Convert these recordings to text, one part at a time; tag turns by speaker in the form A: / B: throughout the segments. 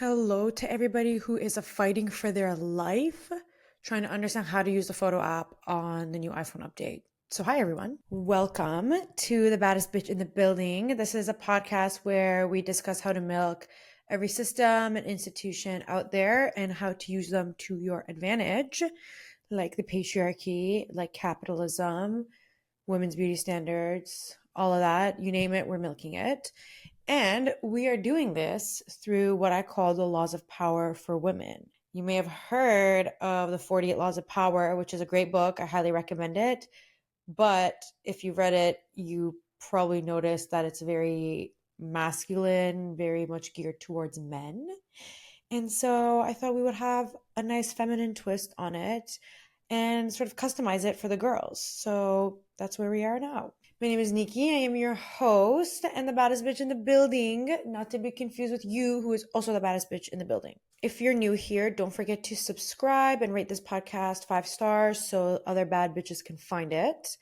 A: Hello to everybody who is fighting for their life, trying to understand how to use the photo app on the new iPhone update. So, hi everyone. Welcome to the Baddest Bitch in the Building. This is a podcast where we discuss how to milk every system and institution out there and how to use them to your advantage, like the patriarchy, like capitalism, women's beauty standards, all of that. You name it, we're milking it. And we are doing this through what I call the laws of power for women. You may have heard of the 48 Laws of Power, which is a great book. I highly recommend it. But if you've read it, you probably noticed that it's very masculine, very much geared towards men. And so I thought we would have a nice feminine twist on it and sort of customize it for the girls. So that's where we are now. My name is Nikki. I am your host and the baddest bitch in the building, not to be confused with you, who is also the baddest bitch in the building. If you're new here, don't forget to subscribe and rate this podcast 5 stars so other bad bitches can find it.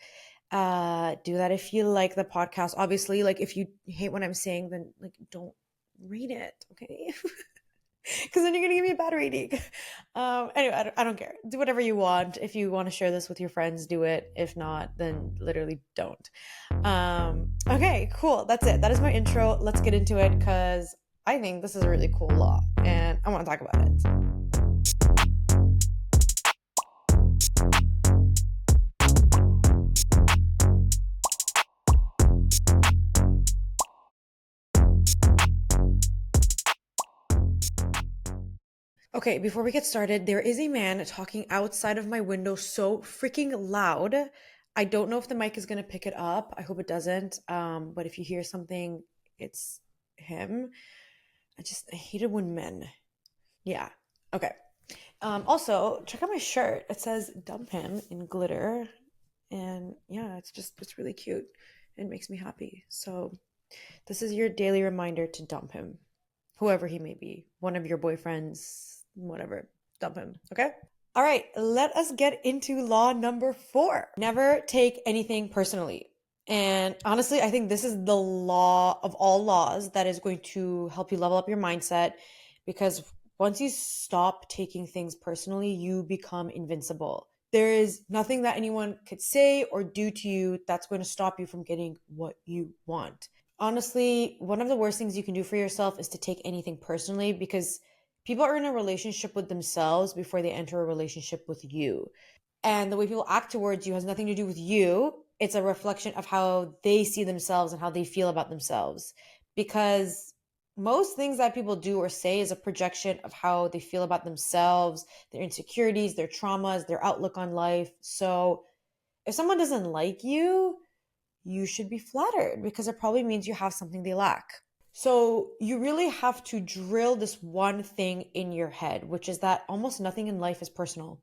A: Do that if you like the podcast. Obviously, like if you hate what I'm saying, then like don't read it, okay? Because then you're gonna give me a bad rating. Anyway, I don't care. Do whatever you want. If you want to share this with your friends, do it. If not, then literally don't. Okay, cool. That's it. That is my intro. Let's get into it because I think this is a really cool law and I want to talk about it. Okay, before we get started, there is a man talking outside of my window so freaking loud. I don't know if the mic is going to pick it up. I hope it doesn't. But if you hear something, it's him. I hate it when men. Yeah. Okay. Also, check out my shirt. It says dump him in glitter. And yeah, it's really cute. It makes me happy. So this is your daily reminder to dump him, whoever he may be, one of your boyfriends, whatever, dump him. Okay. All right. Let us get into law number 4. Never take anything personally. And honestly, I think this is the law of all laws that is going to help you level up your mindset because once you stop taking things personally, you become invincible. There is nothing that anyone could say or do to you that's going to stop you from getting what you want. Honestly, one of the worst things you can do for yourself is to take anything personally because people are in a relationship with themselves before they enter a relationship with you. And the way people act towards you has nothing to do with you. It's a reflection of how they see themselves and how they feel about themselves. Because most things that people do or say is a projection of how they feel about themselves, their insecurities, their traumas, their outlook on life. So if someone doesn't like you should be flattered because it probably means you have something they lack. So you really have to drill this one thing in your head, which is that almost nothing in life is personal.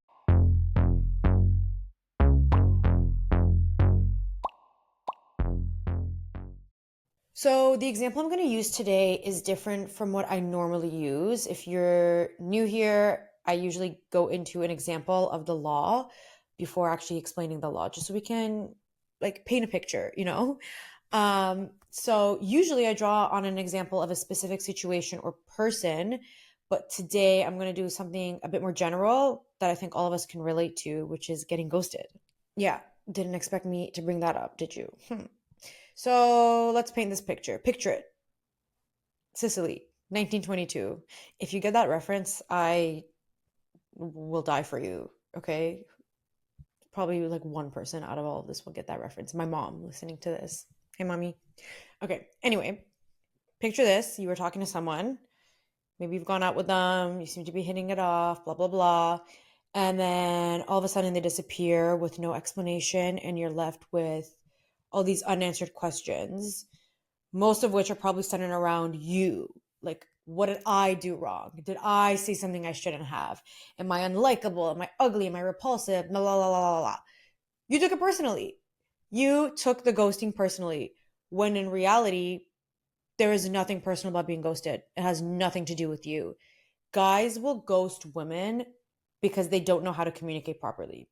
A: So the example I'm going to use today is different from what I normally use. If you're new here, I usually go into an example of the law before actually explaining the law, just so we can like paint a picture, you know? So usually I draw on an example of a specific situation or person, but today I'm going to do something a bit more general that I think all of us can relate to, which is getting ghosted. Yeah, didn't expect me to bring that up, did you? So let's paint this picture. Picture it. Sicily, 1922. If you get that reference, I will die for you, okay? Probably like one person out of all of this will get that reference. My mom listening to this. Hey, mommy. Okay, anyway, picture this. You were talking to someone. Maybe you've gone out with them. You seem to be hitting it off, blah, blah, blah. And then all of a sudden they disappear with no explanation, and you're left with all these unanswered questions, most of which are probably centered around you. Like, what did I do wrong? Did I say something I shouldn't have? Am I unlikable? Am I ugly? Am I repulsive? Blah, blah, blah, blah, blah, blah. You took it personally. You took the ghosting personally, when in reality, there is nothing personal about being ghosted. It has nothing to do with you. Guys will ghost women because they don't know how to communicate properly.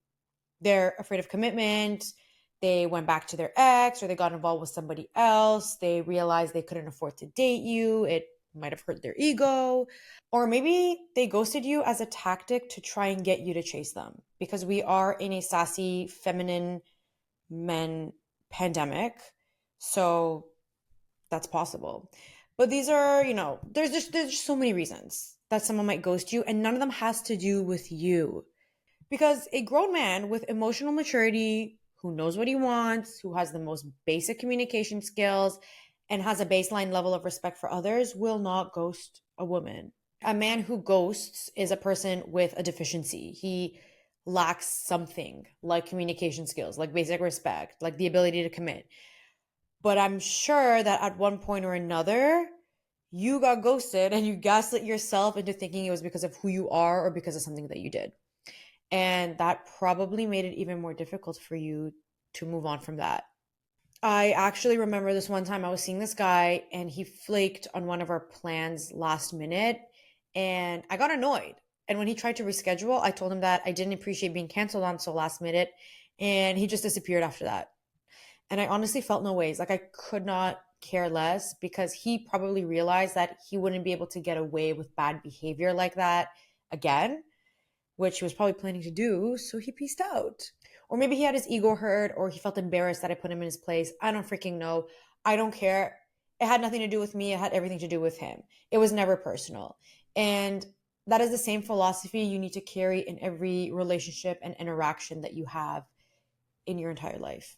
A: They're afraid of commitment. They went back to their ex or they got involved with somebody else. They realized they couldn't afford to date you. It might have hurt their ego. Or maybe they ghosted you as a tactic to try and get you to chase them because we are in a sassy, feminine men pandemic. So that's possible. But these are, there's just so many reasons that someone might ghost you, and none of them has to do with you. Because a grown man with emotional maturity, who knows what he wants, who has the most basic communication skills, and has a baseline level of respect for others, will not ghost a woman. A man who ghosts is a person with a deficiency. He lacks something like communication skills, like basic respect, like the ability to commit. But I'm sure that at one point or another, you got ghosted and you gaslit yourself into thinking it was because of who you are or because of something that you did. And that probably made it even more difficult for you to move on from that. I actually remember this one time I was seeing this guy and he flaked on one of our plans last minute and I got annoyed. And when he tried to reschedule, I told him that I didn't appreciate being canceled on so last minute and he just disappeared after that. And I honestly felt no ways. Like I could not care less because he probably realized that he wouldn't be able to get away with bad behavior like that again, which he was probably planning to do. So he pieced out. Or maybe he had his ego hurt or he felt embarrassed that I put him in his place. I don't freaking know. I don't care. It had nothing to do with me. It had everything to do with him. It was never personal. And that is the same philosophy you need to carry in every relationship and interaction that you have in your entire life.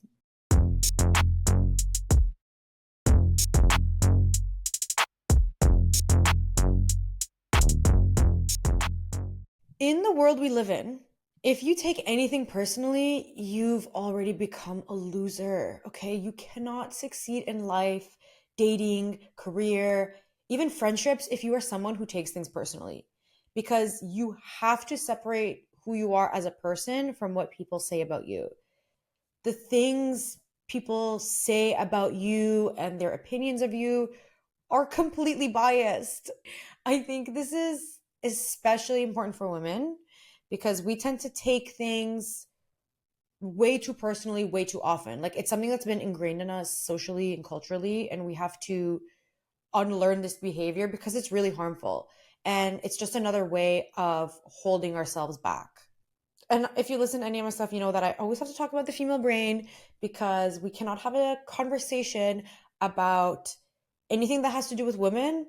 A: In the world we live in, if you take anything personally, you've already become a loser. Okay. You cannot succeed in life, dating, career, even friendships if you are someone who takes things personally. Because you have to separate who you are as a person from what people say about you. The things people say about you and their opinions of you are completely biased. I think this is especially important for women because we tend to take things way too personally, way too often. Like it's something that's been ingrained in us socially and culturally, and we have to unlearn this behavior because it's really harmful. And it's just another way of holding ourselves back. And if you listen to any of my stuff, you know that I always have to talk about the female brain because we cannot have a conversation about anything that has to do with women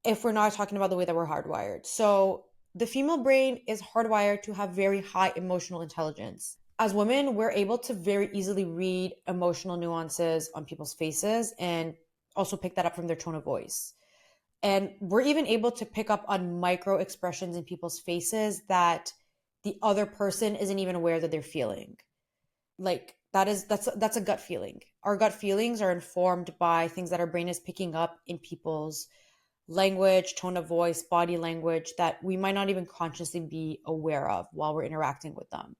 A: if we're not talking about the way that we're hardwired. So the female brain is hardwired to have very high emotional intelligence. As women, we're able to very easily read emotional nuances on people's faces and also pick that up from their tone of voice. And we're even able to pick up on micro expressions in people's faces that the other person isn't even aware that they're feeling. Like that's a gut feeling. Our gut feelings are informed by things that our brain is picking up in people's language, tone of voice, body language that we might not even consciously be aware of while we're interacting with them.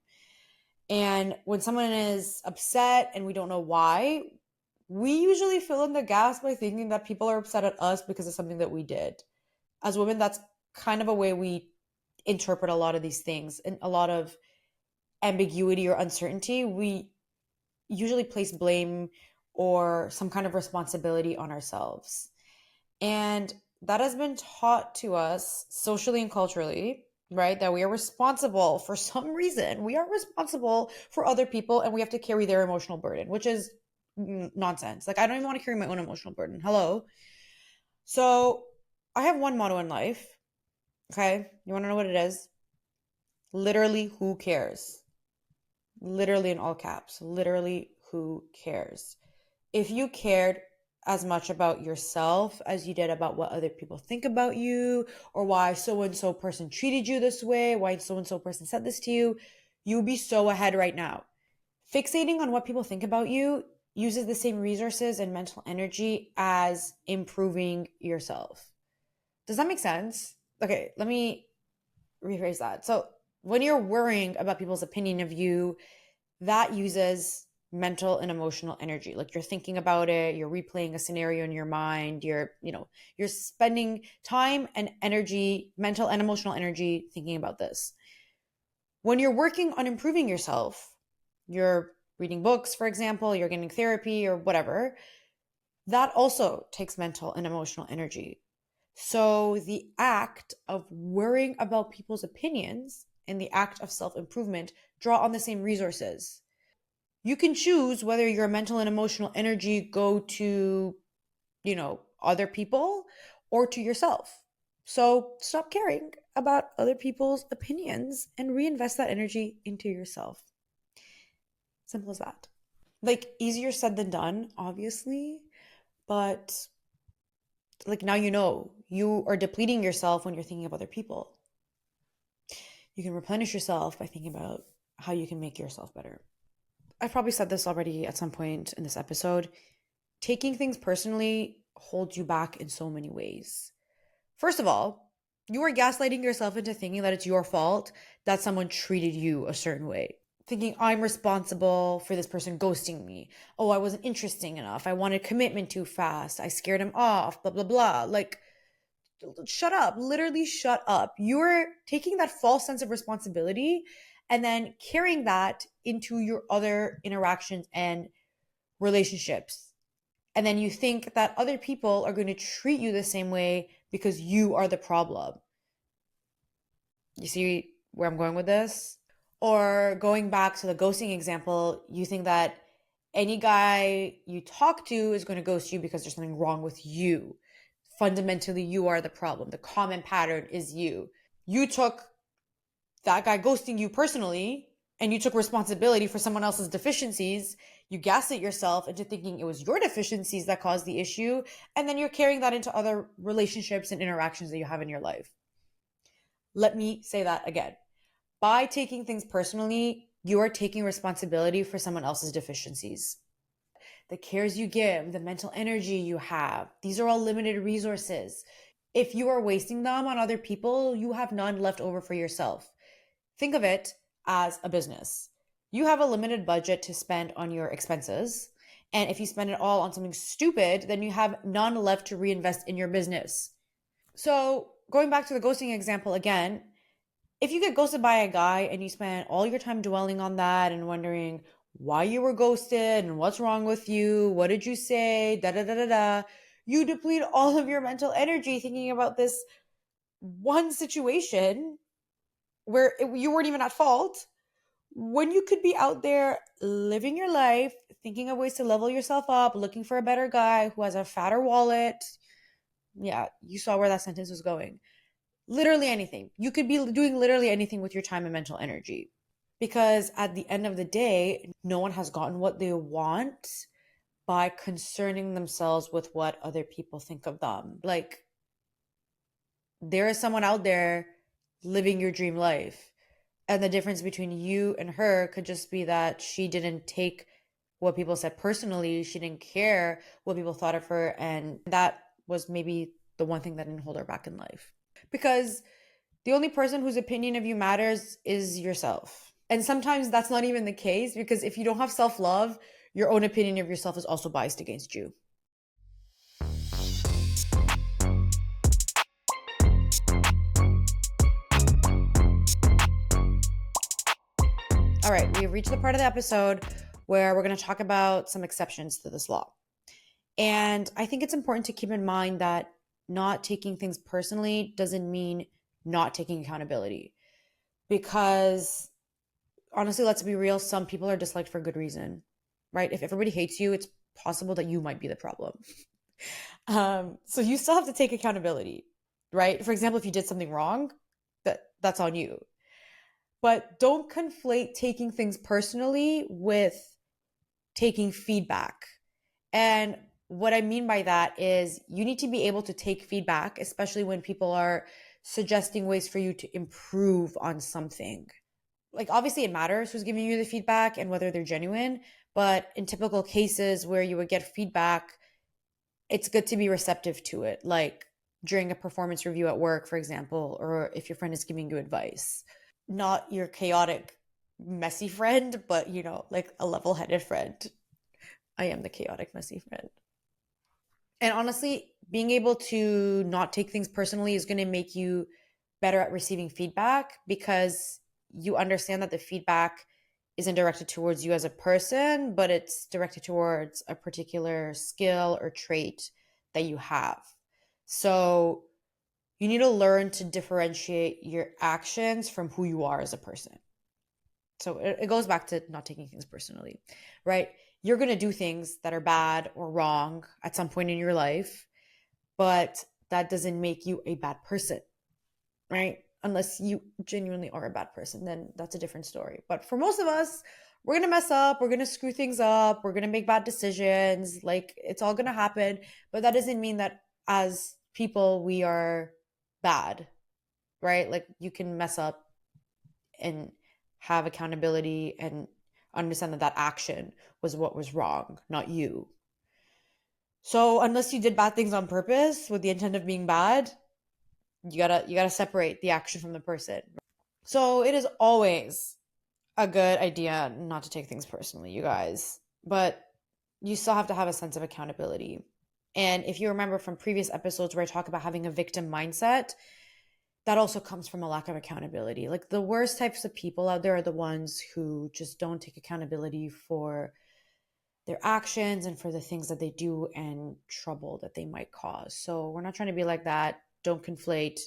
A: And when someone is upset and we don't know why, we usually fill in the gaps by thinking that people are upset at us because of something that we did. As women, that's kind of a way we interpret a lot of these things and a lot of ambiguity or uncertainty. We usually place blame or some kind of responsibility on ourselves. And that has been taught to us socially and culturally, right? That we are responsible for some reason. We are responsible for other people and we have to carry their emotional burden, which is nonsense. Like, I don't even want to carry my own emotional burden. Hello. So, I have one motto in life. Okay. You want to know what it is? Literally, who cares? Literally in all caps. Literally, who cares? If you cared as much about yourself as you did about what other people think about you or why so and so person treated you this way, why so and so person said this to you, you'd be so ahead right now. Fixating on what people think about you uses the same resources and mental energy as improving yourself. Does that make sense? Okay, let me rephrase that. So, when you're worrying about people's opinion of you, that uses mental and emotional energy. Like you're thinking about it, you're replaying a scenario in your mind, you're spending time and energy, mental and emotional energy thinking about this. When you're working on improving yourself, you're reading books, for example, you're getting therapy or whatever, that also takes mental and emotional energy. So the act of worrying about people's opinions and the act of self improvement draw on the same resources. You can choose whether your mental and emotional energy go to, other people or to yourself. So stop caring about other people's opinions and reinvest that energy into yourself. Simple as that. Like, easier said than done, obviously, but like, now you are depleting yourself when you're thinking of other people. You can replenish yourself by thinking about how you can make yourself better. I've probably said this already at some point in this episode. Taking things personally holds you back in so many ways. First of all, you are gaslighting yourself into thinking that it's your fault that someone treated you a certain way. Thinking, I'm responsible for this person ghosting me. Oh, I wasn't interesting enough. I wanted commitment too fast. I scared him off, blah, blah, blah. Like, shut up. Literally, shut up. You're taking that false sense of responsibility and then carrying that into your other interactions and relationships. And then you think that other people are going to treat you the same way because you are the problem. You see where I'm going with this? Or going back to the ghosting example, you think that any guy you talk to is going to ghost you because there's something wrong with you. Fundamentally, you are the problem. The common pattern is you. You took that guy ghosting you personally and you took responsibility for someone else's deficiencies. You gaslit yourself into thinking it was your deficiencies that caused the issue. And then you're carrying that into other relationships and interactions that you have in your life. Let me say that again. By taking things personally, you are taking responsibility for someone else's deficiencies. The cares you give, the mental energy you have, these are all limited resources. If you are wasting them on other people, you have none left over for yourself. Think of it as a business. You have a limited budget to spend on your expenses. And if you spend it all on something stupid, then you have none left to reinvest in your business. So, going back to the ghosting example again, if you get ghosted by a guy and you spend all your time dwelling on that and wondering why you were ghosted and what's wrong with you, what did you say, da da da da da, you deplete all of your mental energy thinking about this one situation where you weren't even at fault, when you could be out there living your life, thinking of ways to level yourself up, looking for a better guy who has a fatter wallet. Yeah, you saw where that sentence was going. Literally anything. You could be doing literally anything with your time and mental energy. Because at the end of the day, no one has gotten what they want by concerning themselves with what other people think of them. Like, there is someone out there living your dream life. And the difference between you and her could just be that she didn't take what people said personally. She didn't care what people thought of her. And that was maybe the one thing that didn't hold her back in life. Because the only person whose opinion of you matters is yourself. And sometimes that's not even the case, because if you don't have self love, your own opinion of yourself is also biased against you. All right, we've reached the part of the episode where we're going to talk about some exceptions to this law. And I think it's important to keep in mind that not taking things personally doesn't mean not taking accountability. Because honestly, let's be real, some people are disliked for good reason, right? If everybody hates you, it's possible that you might be the problem. So you still have to take accountability, right? For example, if you did something wrong, that's on you. But don't conflate taking things personally with taking feedback. And what I mean by that is you need to be able to take feedback, especially when people are suggesting ways for you to improve on something. Like, obviously it matters who's giving you the feedback and whether they're genuine, but in typical cases where you would get feedback, it's good to be receptive to it. Like during a performance review at work, for example, or if your friend is giving you advice. Not your chaotic, messy friend, but like a level-headed friend. I am the chaotic, messy friend. And honestly, being able to not take things personally is going to make you better at receiving feedback, because you understand that the feedback isn't directed towards you as a person, but it's directed towards a particular skill or trait that you have. So You need to learn to differentiate your actions from who you are as a person. So it goes back to not taking things personally, right? You're going to do things that are bad or wrong at some point in your life, but that doesn't make you a bad person, right? Unless you genuinely are a bad person, then that's a different story. But for most of us, we're going to mess up, we're going to screw things up, we're going to make bad decisions, like it's all going to happen, but that doesn't mean that as people we are bad, right? Like you can mess up and have accountability and understand that that action was what was wrong, not you. So unless you did bad things on purpose with the intent of being bad, you gotta separate the action from the person. So it is always a good idea not to take things personally, you guys, but you still have to have a sense of accountability. And if you remember from previous episodes where I talk about having a victim mindset, that also comes from a lack of accountability. Like the worst types of people out there are the ones who just don't take accountability for their actions and for the things that they do and trouble that they might cause. So we're not trying to be like that. Don't conflate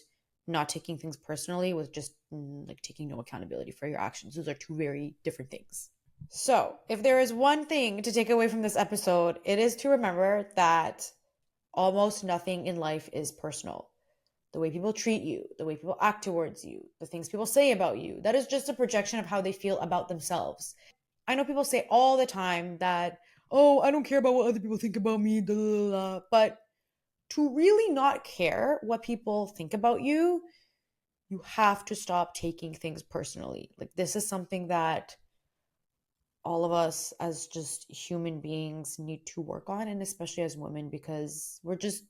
A: not taking things personally with just like taking no accountability for your actions. Those are two very different things. So if there is one thing to take away from this episode, it is to remember that almost nothing in life is personal. The way people treat you, the way people act towards you, the things people say about you, that is just a projection of how they feel about themselves. I know people say all the time that, oh, I don't care about what other people think about me, blah, blah, blah. But to really not care what people think about you, you have to stop taking things personally. Like this is something that all of us as just human beings need to work on, and especially as women, because we're just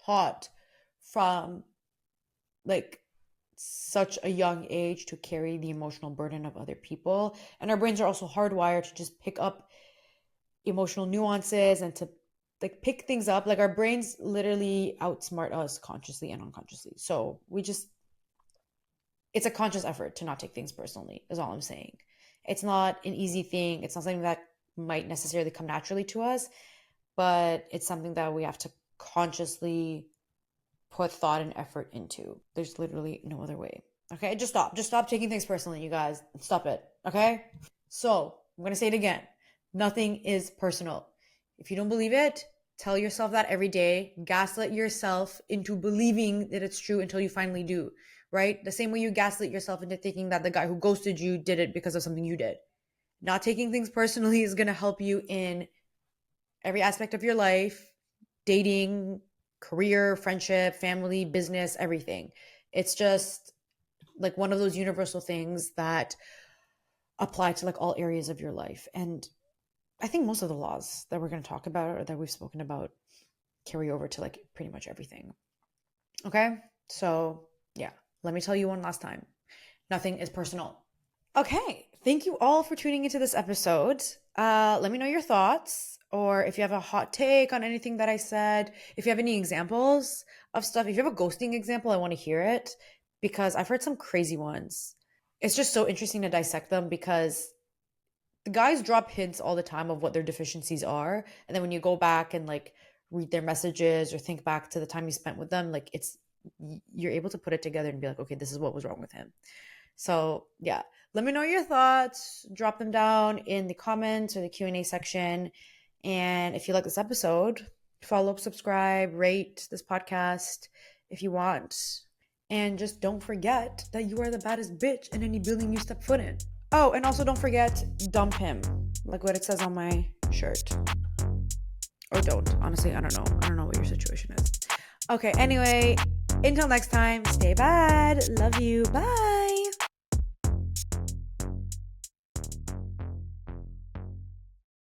A: taught from like such a young age to carry the emotional burden of other people. And our brains are also hardwired to just pick up emotional nuances and to like pick things up. Like our brains literally outsmart us consciously and unconsciously. So it's a conscious effort to not take things personally, is all I'm saying. It's not an easy thing. It's not something that might necessarily come naturally to us, but it's something that we have to consciously put thought and effort into. There's literally no other way. Okay, just stop. Just stop taking things personally, you guys. Stop it. Okay? So, I'm going to say it again. Nothing is personal. If you don't believe it, tell yourself that every day. Gaslight yourself into believing that it's true until you finally do, right? The same way you gaslight yourself into thinking that the guy who ghosted you did it because of something you did. Not taking things personally is going to help you in every aspect of your life, dating, career, friendship, family, business, everything. It's just like one of those universal things that apply to like all areas of your life. And I think most of the laws that we're going to talk about or that we've spoken about carry over to like pretty much everything. Okay? So, yeah, let me tell you one last time. Nothing is personal. Okay, thank you all for tuning into this episode. Let me know your thoughts, or if you have a hot take on anything that I said, if you have any examples of stuff, if you have a ghosting example, I want to hear it because I've heard some crazy ones. It's just so interesting to dissect them because the guys drop hints all the time of what their deficiencies are. And then when you go back and like read their messages or think back to the time you spent with them, like you're able to put it together and be like, okay, this is what was wrong with him. So yeah, let me know your thoughts. Drop them down in the comments or the Q&A section. And if you like this episode, follow, subscribe, rate this podcast if you want. And just don't forget that you are the baddest bitch in any building you step foot in. Oh, and also don't forget, dump him. Like what it says on my shirt. Or don't. Honestly, I don't know. I don't know what your situation is. Okay, anyway, until next time, stay bad. Love you. Bye.